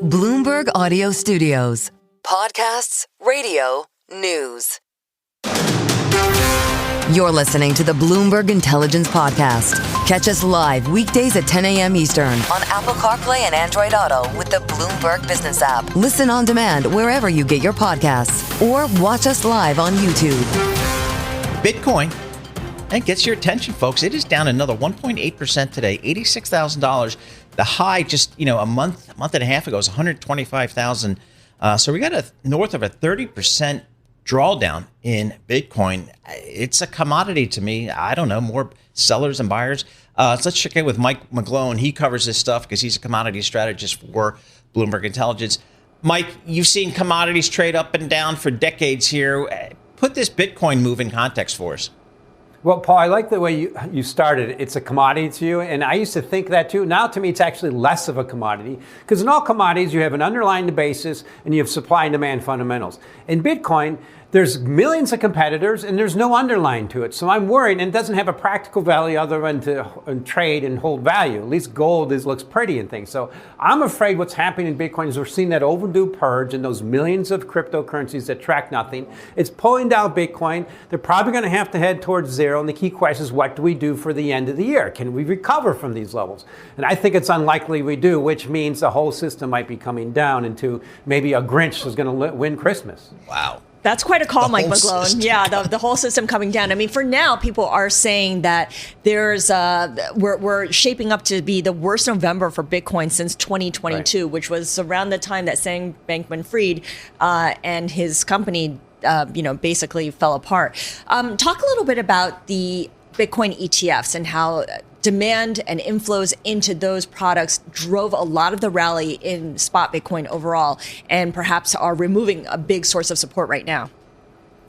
Bloomberg Audio Studios. Podcasts, radio, news. You're listening to the Bloomberg Intelligence Podcast. Catch us live weekdays at 10 a.m. Eastern on Apple CarPlay and Android Auto with the Bloomberg Business app. Listen on demand wherever you get your podcasts or watch us live on YouTube. Bitcoin, and gets your attention, folks. It is down another 1.8% today, $86,000. The high just, a month and a half ago was 125,000. So we got north of a 30% drawdown in Bitcoin. It's a commodity to me. I don't know, more sellers and buyers. So let's check in with Mike McGlone. He covers this stuff because he's a commodity strategist for Bloomberg Intelligence. Mike, you've seen commodities trade up and down for decades here. Put this Bitcoin move in context for us. Well, Paul, I like the way you started. It's a commodity to you, and I used to think that too. Now, to me, it's actually less of a commodity because in all commodities, you have an underlying basis and you have supply and demand fundamentals. In Bitcoin, there's millions of competitors and there's no underlying to it. So I'm worried, and it doesn't have a practical value other than to trade and hold value. At least gold looks pretty and things. So I'm afraid what's happening in Bitcoin is we're seeing that overdue purge and those millions of cryptocurrencies that track nothing. It's pulling down Bitcoin. They're probably going to have to head towards zero. And the key question is, what do we do for the end of the year? Can we recover from these levels? And I think it's unlikely we do, which means the whole system might be coming down into maybe a Grinch is going to win Christmas. Wow. That's quite a call, Mike McGlone. System. Yeah, the whole system coming down. I mean, for now, people are saying that we're shaping up to be the worst November for Bitcoin since 2022, right, which was around the time that Sam Bankman-Fried and his company, basically fell apart. Talk a little bit about the Bitcoin ETFs and how demand and inflows into those products drove a lot of the rally in spot Bitcoin overall, and perhaps are removing a big source of support right now.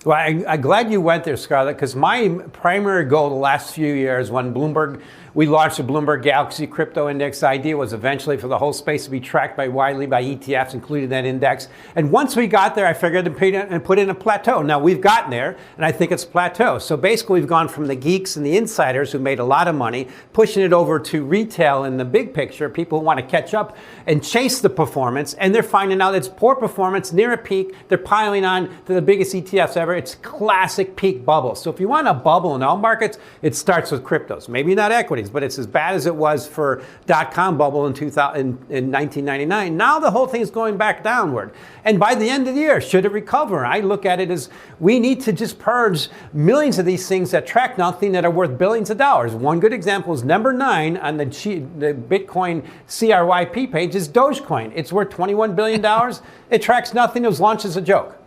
Well, I'm glad you went there, Scarlet, because my primary goal the last few years when we launched the Bloomberg Galaxy Crypto Index, the idea was eventually for the whole space to be tracked widely by ETFs, including that index. And once we got there, I figured to put in a plateau. Now, we've gotten there, and I think it's a plateau. So basically, we've gone from the geeks and the insiders who made a lot of money, pushing it over to retail in the big picture, people who want to catch up and chase the performance. And they're finding out it's poor performance, near a peak. They're piling on to the biggest ETFs ever. It's classic peak bubble. So if you want a bubble in all markets, it starts with cryptos. Maybe not equities, but it's as bad as it was for .com bubble in 1999. Now the whole thing is going back downward. And by the end of the year, should it recover? I look at it as we need to just purge millions of these things that track nothing that are worth billions of dollars. One good example is number 9 on the Bitcoin CRYP page is Dogecoin. It's worth $21 billion. It tracks nothing. It was launched as a joke.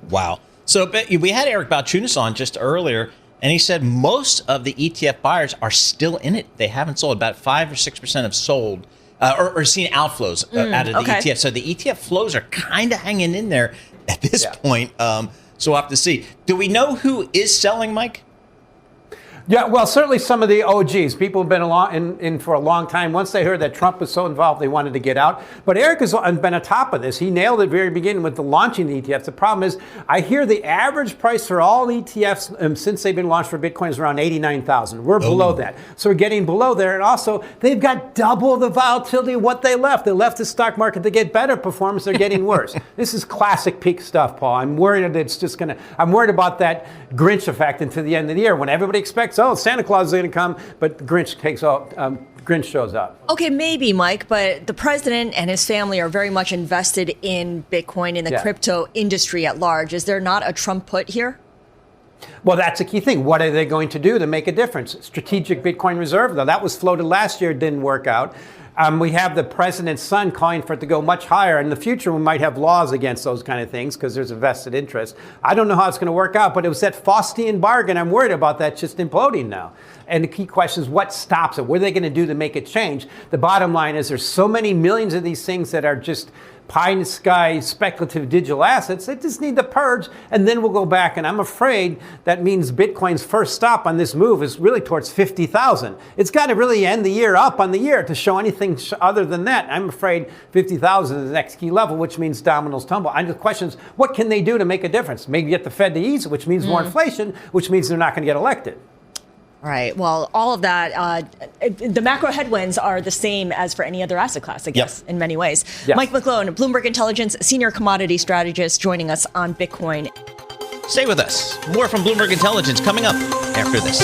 Wow. So we had Eric Balchunas on just earlier, and he said most of the ETF buyers are still in it. They haven't sold. About 5 or 6% have sold or seen outflows out of the ETF. So the ETF flows are kind of hanging in there at this point. So we'll have to see. Do we know who is selling, Mike? Yeah, well, certainly some of the OGs. People have been in for a long time. Once they heard that Trump was so involved, they wanted to get out. But Eric has been on top of this. He nailed it at the very beginning with the launching the ETFs. The problem is, I hear the average price for all ETFs since they've been launched for Bitcoin is around $89,000. We're below that. So we're getting below there. And also, they've got double the volatility of what they left. They left the stock market to get better performance. They're getting worse. This is classic peak stuff, Paul. I'm worried that I'm worried about that Grinch effect into the end of the year when everybody expects, Santa Claus is going to come, but Grinch shows up. Okay, maybe, Mike, but the president and his family are very much invested in Bitcoin, in the crypto industry at large. Is there not a Trump put here? Well, that's a key thing. What are they going to do to make a difference? Strategic Bitcoin reserve, though, that was floated last year, didn't work out. We have the president's son calling for it to go much higher. In the future, we might have laws against those kind of things because there's a vested interest. I don't know how it's going to work out, but it was that Faustian bargain. I'm worried about that just imploding now. And the key question is, what stops it? What are they going to do to make it change? The bottom line is there's so many millions of these things that are just pie in the sky speculative digital assets. They just need to purge, and then we'll go back. And I'm afraid that means Bitcoin's first stop on this move is really towards 50,000. It's got to really end the year up on the year to show anything other than that. I'm afraid 50,000 is the next key level, which means dominoes tumble. And the question is, what can they do to make a difference? Maybe get the Fed to ease, which means more inflation, which means they're not going to get elected. Right. Well, all of that, the macro headwinds are the same as for any other asset class, I guess, in many ways. Yes. Mike McGlone, Bloomberg Intelligence, senior commodity strategist, joining us on Bitcoin. Stay with us. More from Bloomberg Intelligence coming up after this.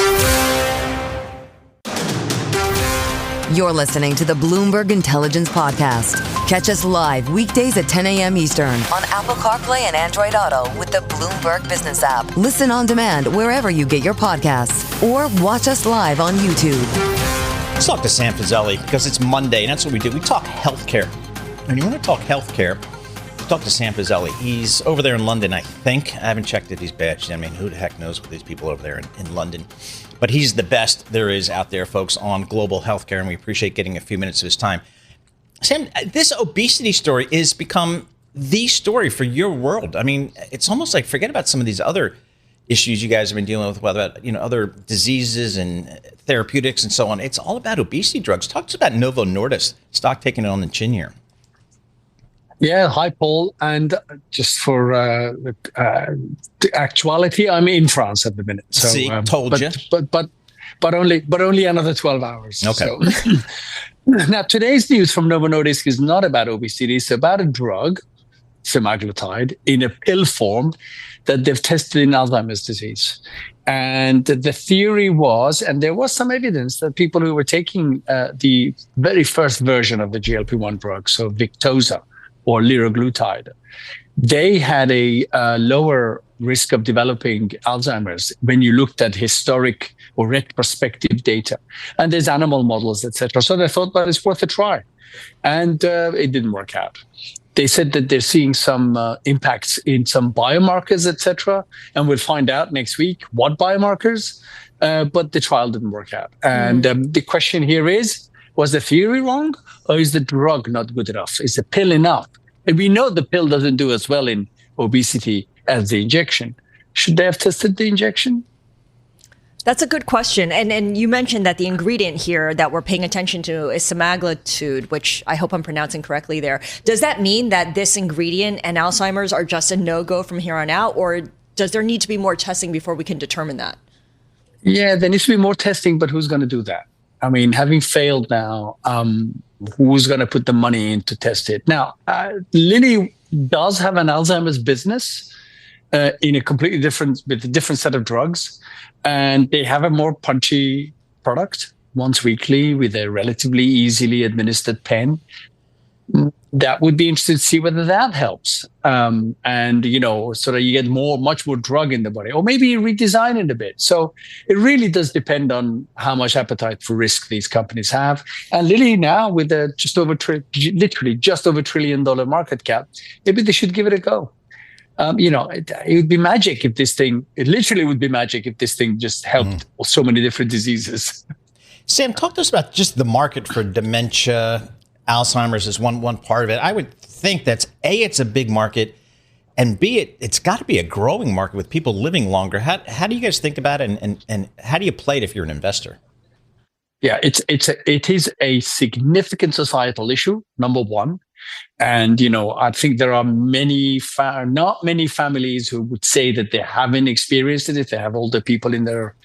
You're listening to the Bloomberg Intelligence Podcast. Catch us live weekdays at 10 a.m. Eastern on Apple CarPlay and Android Auto with the Bloomberg Business app. Listen on demand wherever you get your podcasts or watch us live on YouTube. Let's talk to Sam Fazeli because it's Monday, and that's what we do. We talk healthcare. When you want to talk healthcare, talk to Sam Fazeli. He's over there in London, I think. I haven't checked if he's badged. I mean, who the heck knows with these people over there in London. But he's the best there is out there, folks, on global healthcare, and we appreciate getting a few minutes of his time. Sam, this obesity story is become the story for your world. I mean, it's almost like forget about some of these other issues you guys have been dealing with, whether about, other diseases and therapeutics and so on. It's all about obesity drugs. Talk to us about Novo Nordisk, stock taking it on the chin here. Yeah, hi, Paul. And just for the actuality, I'm in France at the minute. So, see, told you. But only another 12 hours. Okay. So. Now, today's news from Novo Nordisk is not about obesity. It's about a drug, semaglutide, in a pill form that they've tested in Alzheimer's disease. And the theory was, and there was some evidence that people who were taking the very first version of the GLP-1 drug, so Victoza, or liraglutide, they had a lower risk of developing Alzheimer's when you looked at historic or retrospective data. And there's animal models, etc. So they thought, well, it's worth a try. And it didn't work out. They said that they're seeing some impacts in some biomarkers, etc. And we'll find out next week what biomarkers, but the trial didn't work out. And the question here is, was the theory wrong, or is the drug not good enough? Is the pill enough? And we know the pill doesn't do as well in obesity as the injection. Should they have tested the injection? That's a good question. And you mentioned that the ingredient here that we're paying attention to is semaglutide, which I hope I'm pronouncing correctly there. Does that mean that this ingredient and Alzheimer's are just a no-go from here on out, or does there need to be more testing before we can determine that? Yeah, there needs to be more testing, but who's going to do that? I mean, having failed now, who's going to put the money in to test it? Now, Lilly does have an Alzheimer's business in a completely different, with a different set of drugs. And they have a more punchy product once weekly with a relatively easily administered pen. That would be interesting to see whether that helps. And, so that you get much more drug in the body, or maybe redesign it a bit. So it really does depend on how much appetite for risk these companies have. And Lilly now, with a literally just over $1 trillion market cap, maybe they should give it a go. It would be magic if it literally would be magic if this thing just helped so many different diseases. Sam, talk to us about just the market for dementia. Alzheimer's is one part of it. I would think that's A, it's a big market, and B, it's got to be a growing market with people living longer. How do you guys think about it, and how do you play it if you're an investor? Yeah, it is a significant societal issue, number one. And, I think there are not many families who would say that they haven't experienced it if they have older people in their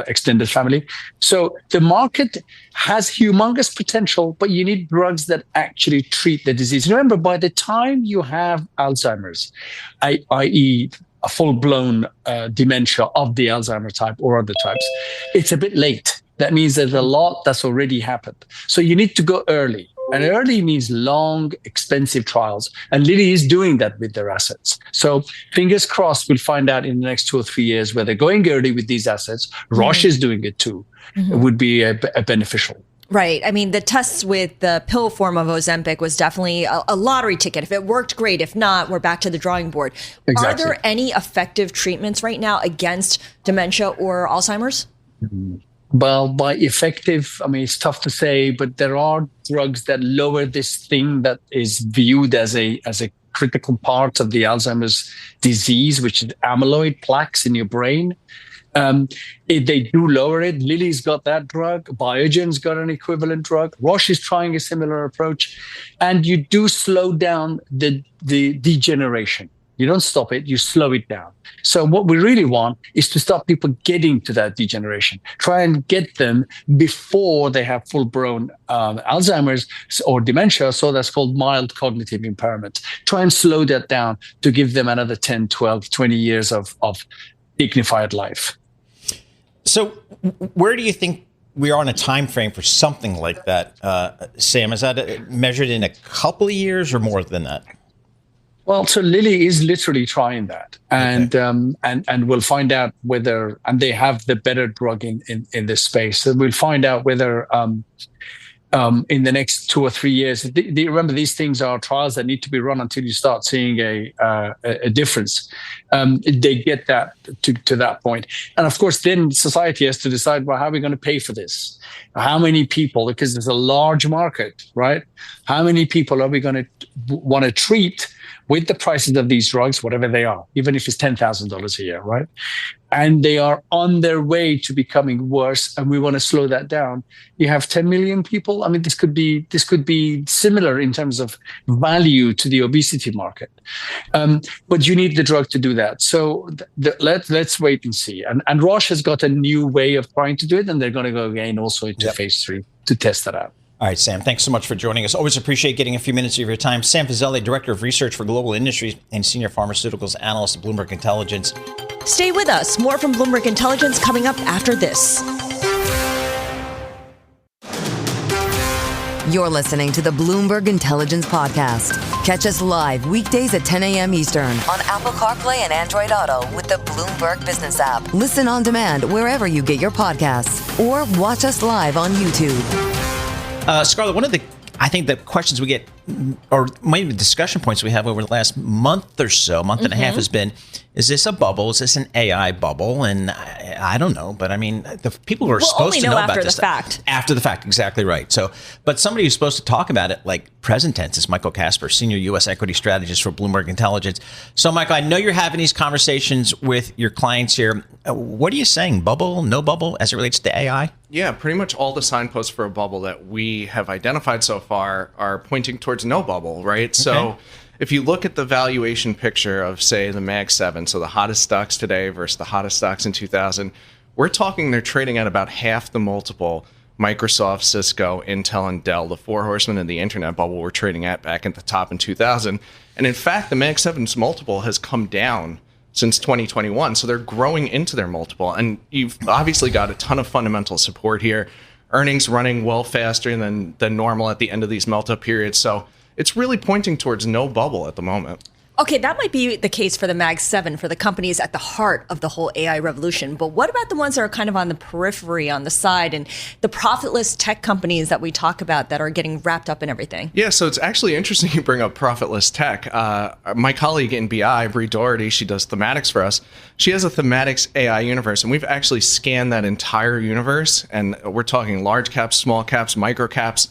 extended family. So the market has humongous potential, but you need drugs that actually treat the disease. Remember, by the time you have Alzheimer's, i.e., a full-blown dementia of the Alzheimer type or other types, it's a bit late. That means there's a lot that's already happened. So you need to go early. And early means long, expensive trials. And Lilly is doing that with their assets. So fingers crossed, we'll find out in the next 2 or 3 years where they're going early with these assets. Roche is doing it too. It would be a beneficial. Right. I mean, the tests with the pill form of Ozempic was definitely a lottery ticket. If it worked, great. If not, we're back to the drawing board. Exactly. Are there any effective treatments right now against dementia or Alzheimer's? Well, by effective, I mean, it's tough to say, but there are drugs that lower this thing that is viewed as a critical part of the Alzheimer's disease, which is amyloid plaques in your brain. They do lower it. Lilly's got that drug. Biogen's got an equivalent drug. Roche is trying a similar approach. And you do slow down the degeneration. You don't stop it, you slow it down. So what we really want is to stop people getting to that degeneration. Try and get them before they have full-blown Alzheimer's or dementia, so that's called mild cognitive impairment. Try and slow that down to give them another 10, 12, 20 years of dignified life. So where do you think we are on a time frame for something like that, Sam? Is that measured in a couple of years or more than that? Well, so Lilly is literally trying that, and we'll find out whether, and they have the better drug in this space. So we'll find out whether in the next 2 or 3 years. Remember, these things are trials that need to be run until you start seeing a difference. They get that to that point, and of course, then society has to decide, well, how are we going to pay for this? How many people? Because there's a large market, right? How many people are we going to want to treat with the prices of these drugs, whatever they are, even if it's $10,000 a year, right? And they are on their way to becoming worse, and we want to slow that down. You have 10 million people. I mean, this could be similar in terms of value to the obesity market, but you need the drug to do that. So let's wait and see. And Roche has got a new way of trying to do it, and they're going to go again also into phase 3 to test that out. All right, Sam, thanks so much for joining us. Always appreciate getting a few minutes of your time. Sam Fazeli, Director of Research for Global Industries and Senior Pharmaceuticals Analyst at Bloomberg Intelligence. Stay with us. More from Bloomberg Intelligence coming up after this. You're listening to the Bloomberg Intelligence Podcast. Catch us live weekdays at 10 a.m. Eastern on Apple CarPlay and Android Auto with the Bloomberg Business app. Listen on demand wherever you get your podcasts or watch us live on YouTube. Scarlet, one of the, I think the questions we get, or maybe discussion points we have over the last month or so, month and a half, has been, is this a bubble? Is this an AI bubble? And I don't know, but I mean, the people who are supposed to know about this fact. After the fact, exactly right. So, but somebody who's supposed to talk about it like present tense is Michael Casper, Senior U.S. Equity Strategist for Bloomberg Intelligence. So, Michael, I know you're having these conversations with your clients here. What are you saying? Bubble, no bubble, as it relates to AI? Yeah, pretty much all the signposts for a bubble that we have identified so far are pointing towards no bubble, right? Okay. So if you look at the valuation picture of, say, the Mag 7, so the hottest stocks today versus the hottest stocks in 2000, we're talking they're trading at about half the multiple Microsoft, Cisco, Intel, and Dell, the four horsemen of the internet bubble, were trading at back at the top in 2000. And in fact, the Mag 7's multiple has come down since 2021. So they're growing into their multiple. And you've obviously got a ton of fundamental support here. Earnings running well faster than normal at the end of these melt-up periods. So it's really pointing towards no bubble at the moment. Okay, that might be the case for the Mag 7, for the companies at the heart of the whole AI revolution. But what about the ones that are kind of on the periphery, on the side, and the profitless tech companies that we talk about that are getting wrapped up in everything? Yeah, so it's actually interesting you bring up profitless tech. My colleague in BI, Bree Doherty, she does thematics for us. She has a thematics AI universe, and we've actually scanned that entire universe. And we're talking large caps, small caps, micro caps.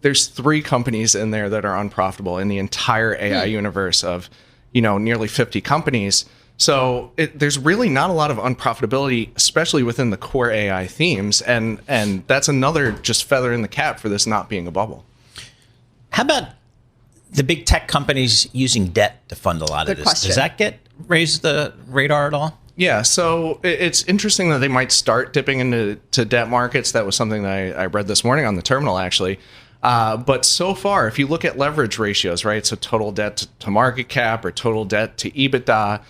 There's 3 companies in there that are unprofitable in the entire AI universe of nearly 50 companies. So there's really not a lot of unprofitability, especially within the core AI themes. And that's another just feather in the cap for this not being a bubble. How about the big tech companies using debt to fund a lot of this? Question. Does that get raised the radar at all? Yeah, so it's interesting that they might start dipping into debt markets. That was something that I read this morning on the terminal, actually. But so far, if you look at leverage ratios, right, so total debt to market cap or total debt to EBITDA,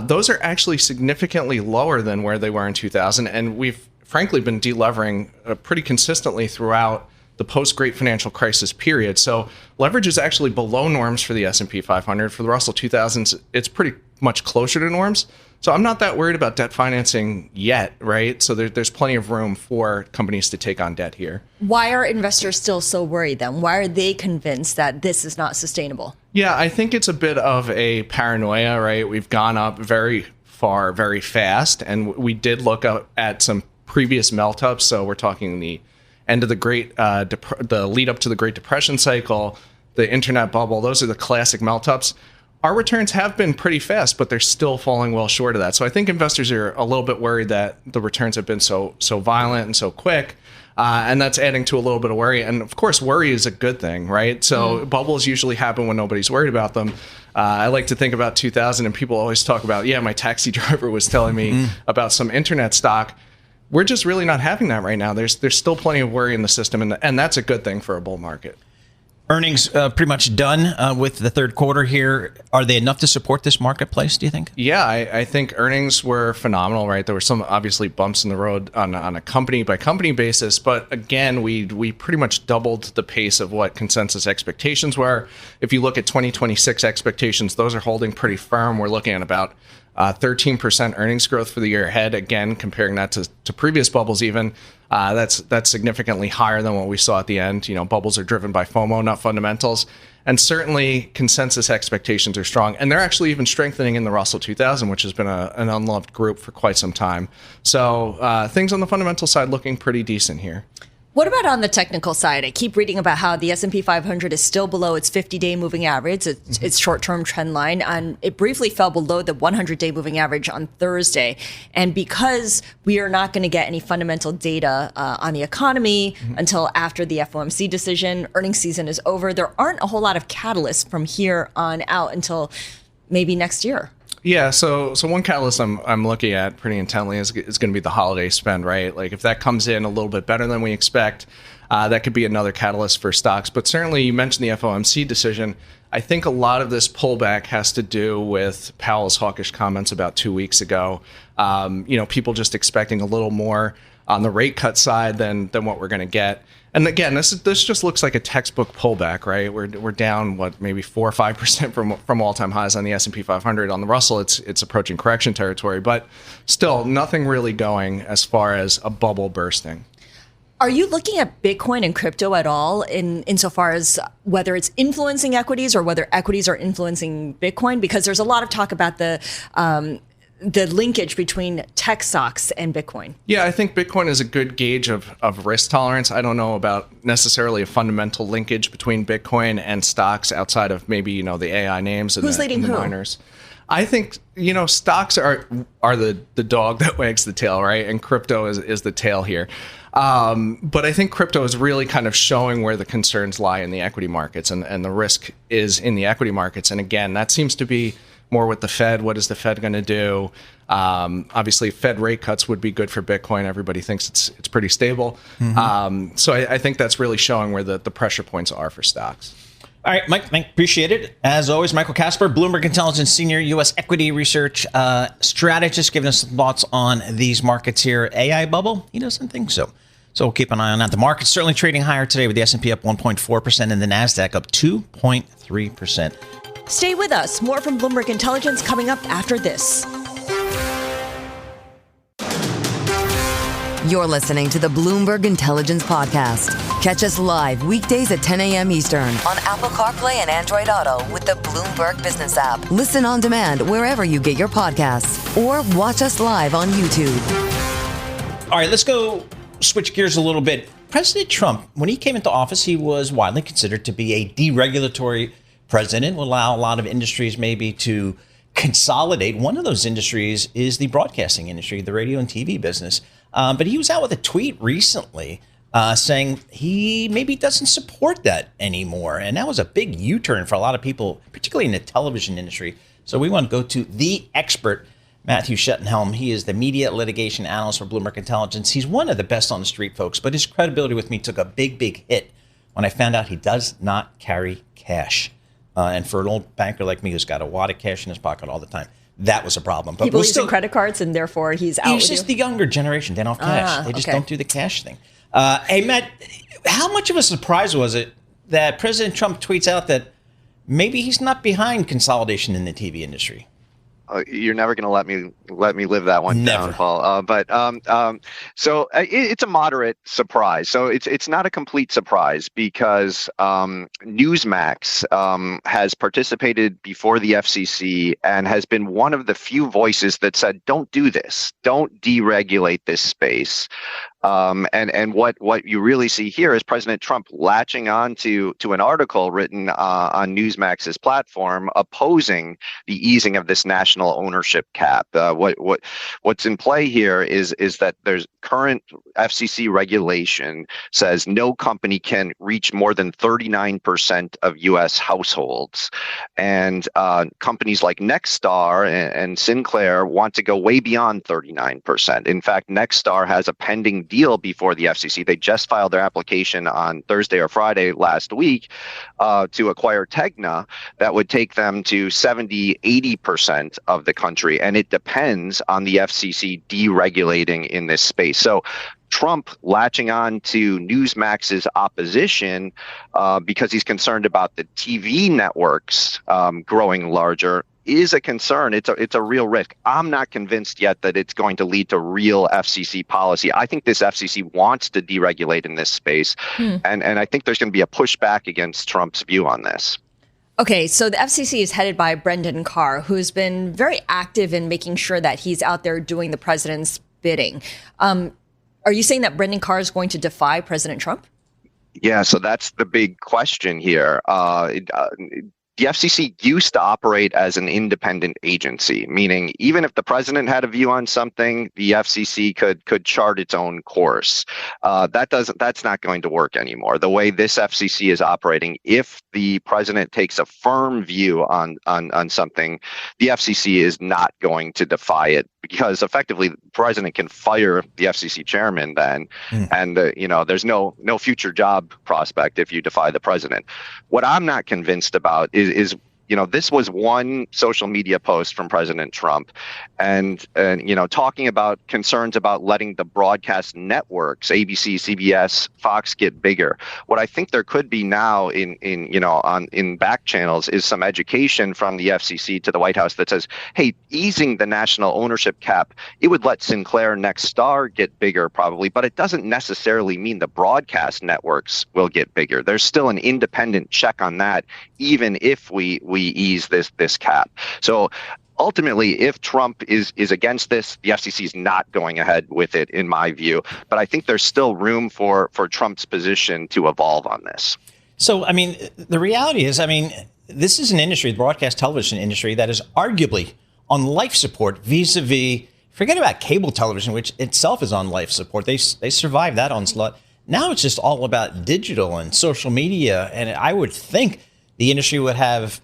those are actually significantly lower than where they were in 2000. And we've frankly been delevering pretty consistently throughout the post-Great Financial Crisis period. So leverage is actually below norms for the S&P 500. For the Russell 2000s, it's pretty much closer to norms. So I'm not that worried about debt financing yet, right? So there's plenty of room for companies to take on debt here. Why are investors still so worried then? Why are they convinced that this is not sustainable? Yeah, I think it's a bit of a paranoia, right? We've gone up very far, very fast. And we did look at some previous melt-ups. So we're talking the end of the lead up to the Great Depression cycle, the internet bubble. Those are the classic melt-ups. Our returns have been pretty fast, but they're still falling well short of that. So I think investors are a little bit worried that the returns have been so violent and so quick. And that's adding to a little bit of worry. And of course, worry is a good thing, right? So bubbles usually happen when nobody's worried about them. I like to think about 2000, and people always talk about, my taxi driver was telling me about some internet stock. We're just really not having that right now. There's still plenty of worry in the system, and that's a good thing for a bull market. Earnings pretty much done with the third quarter here. Are they enough to support this marketplace, do you think? Yeah, I think earnings were phenomenal, right? There were some obviously bumps in the road on a company by company basis, but again, we pretty much doubled the pace of what consensus expectations were. If you look at 2026 expectations, those are holding pretty firm. We're looking at about 13% earnings growth for the year ahead. Again, comparing that to previous bubbles even, that's significantly higher than what we saw at the end. Bubbles are driven by FOMO, not fundamentals. And certainly consensus expectations are strong. And they're actually even strengthening in the Russell 2000, which has been an unloved group for quite some time. So things on the fundamental side looking pretty decent here. What about on the technical side? I keep reading about how the S&P 500 is still below its 50-day moving average, its short-term trend line, and it briefly fell below the 100-day moving average on Thursday. And because we are not going to get any fundamental data on the economy until after the FOMC decision, earnings season is over, there aren't a whole lot of catalysts from here on out until maybe next year. Yeah, so one catalyst I'm looking at pretty intently is going to be the holiday spend, right? Like if that comes in a little bit better than we expect, that could be another catalyst for stocks. But certainly you mentioned the FOMC decision. I think a lot of this pullback has to do with Powell's hawkish comments about 2 weeks ago. People just expecting a little more on the rate cut side than what we're going to get. And again, this just looks like a textbook pullback, right? We're down maybe 4 or 5% from all-time highs on the S&P 500. On the Russell, it's approaching correction territory, but still nothing really going as far as a bubble bursting. Are you looking at Bitcoin and crypto at all insofar as whether it's influencing equities or whether equities are influencing Bitcoin? Because there's a lot of talk about the linkage between tech stocks and Bitcoin. Yeah, I think Bitcoin is a good gauge of risk tolerance. I don't know about necessarily a fundamental linkage between Bitcoin and stocks outside of maybe, the AI names and the miners. I think, stocks are the dog that wags the tail, right? And crypto is the tail here. But I think crypto is really kind of showing where the concerns lie in the equity markets and the risk is in the equity markets. And again, that seems to be more with the Fed. What is the Fed going to do? Obviously, Fed rate cuts would be good for Bitcoin. Everybody thinks it's pretty stable. So I think that's really showing where the pressure points are for stocks. All right, Mike, appreciate it. As always, Michael Casper, Bloomberg Intelligence Senior U.S. Equity Research Strategist, giving us some thoughts on these markets here. AI bubble? He doesn't think so. So we'll keep an eye on that. The market's certainly trading higher today with the S&P up 1.4% and the NASDAQ up 2.3%. Stay with us. More from Bloomberg Intelligence coming up after this. You're listening to the Bloomberg Intelligence Podcast. Catch us live weekdays at 10 a.m. Eastern on Apple CarPlay and Android Auto with the Bloomberg Business app. Listen on demand wherever you get your podcasts or watch us live on YouTube. All right, let's go switch gears a little bit. President Trump, when he came into office, he was widely considered to be a deregulatory president, will allow a lot of industries maybe to consolidate. One of those industries is the broadcasting industry, the radio and TV business. But he was out with a tweet recently saying he maybe doesn't support that anymore. And that was a big U-turn for a lot of people, particularly in the television industry. So we want to go to the expert, Matthew Schettenhelm. He is the media litigation analyst for Bloomberg Intelligence. He's one of the best on the street, folks, but his credibility with me took a big hit when I found out he does not carry cash. And for an old banker like me who's got a wad of cash in his pocket all the time, that was a problem. But people using credit cards, and therefore he's out. He's just the younger generation. They don't have cash. They just don't do the cash thing. Hey, Matt, how much of a surprise was it that President Trump tweets out that maybe he's not behind consolidation in the TV industry? You're never going to let me live that one down, Paul. So it's a moderate surprise. So it's not a complete surprise because Newsmax has participated before the FCC and has been one of the few voices that said, "Don't do this. Don't deregulate this space." And what you really see here is President Trump latching on to an article written on Newsmax's platform opposing the easing of this national ownership cap. What's in play here is that there's current FCC regulation says no company can reach more than 39% of U.S. households, and companies like Nexstar and Sinclair want to go way beyond 39%. In fact, Nexstar has a pending deal before the FCC. They just filed their application on Thursday or Friday last week to acquire Tegna that would take them to 70-80% of the country. And it depends on the FCC deregulating in this space. So Trump latching on to Newsmax's opposition because he's concerned about the TV networks growing larger is a concern. It's a real risk. I'm not convinced yet that it's going to lead to real FCC policy. I think this FCC wants to deregulate in this space, and I think there's going to be a pushback against Trump's view on this. Okay, so the FCC is headed by Brendan Carr, who's been very active in making sure that he's out there doing the president's bidding. Are you saying that Brendan Carr is going to defy President Trump? Yeah, so that's the big question here. The FCC used to operate as an independent agency, meaning even if the president had a view on something, the FCC could chart its own course. That's not going to work anymore. The way this FCC is operating, if the president takes a firm view on something, the FCC is not going to defy it, because effectively the president can fire the FCC chairman then, and there's no future job prospect if you defy the president. What I'm not convinced about is this was one social media post from President Trump, and talking about concerns about letting the broadcast networks, ABC, CBS, Fox, get bigger. What I think there could be now in back channels is some education from the FCC to the White House that says, hey, easing the national ownership cap, it would let Sinclair, Nexstar get bigger probably, but it doesn't necessarily mean the broadcast networks will get bigger. There's still an independent check on that, even if we ease this cap. So ultimately, if Trump is against this, the FCC is not going ahead with it, in my view. But I think there's still room for Trump's position to evolve on this. So, the reality is, this is an industry, the broadcast television industry, that is arguably on life support vis-a-vis, forget about cable television, which itself is on life support. They survived that onslaught. Now it's just all about digital and social media. And I would think the industry would have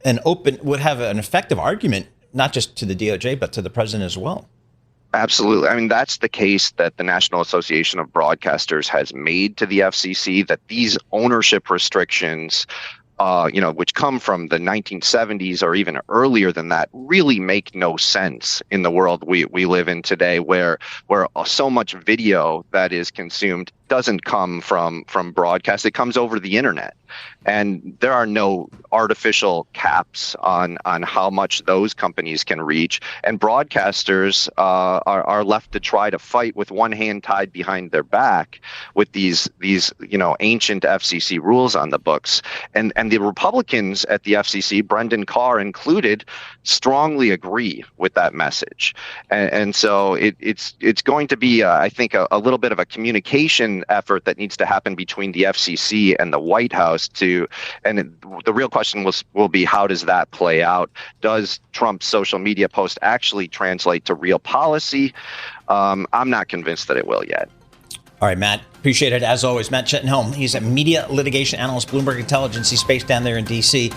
an effective argument, not just to the DOJ, but to the president as well. Absolutely. That's the case that the National Association of Broadcasters has made to the FCC, that these ownership restrictions, which come from the 1970s or even earlier than that, really make no sense in the world we live in today, where so much video that is consumed doesn't come from broadcast. It comes over the internet. And there are no artificial caps on how much those companies can reach. And broadcasters are left to try to fight with one hand tied behind their back with these ancient FCC rules on the books. And the Republicans at the FCC, Brendan Carr included, strongly agree with that message. And so it's going to be, I think, a little bit of a communication effort that needs to happen between the FCC and the White House and the real question will be, how does that play out? Does Trump's social media post actually translate to real policy? I'm not convinced that it will yet. All right, Matt, appreciate it as always. Matt Chettenhelm, he's a media litigation analyst, Bloomberg Intelligence. He's based down there in D.C.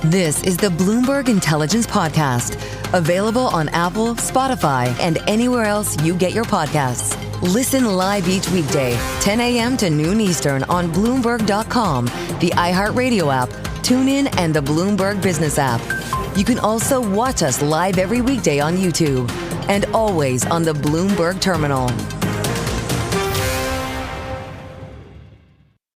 This is the Bloomberg Intelligence Podcast, available on Apple, Spotify, and anywhere else you get your podcasts. Listen live each weekday, 10 a.m. to noon Eastern on Bloomberg.com, the iHeartRadio app, TuneIn, and the Bloomberg Business app. You can also watch us live every weekday on YouTube and always on the Bloomberg Terminal.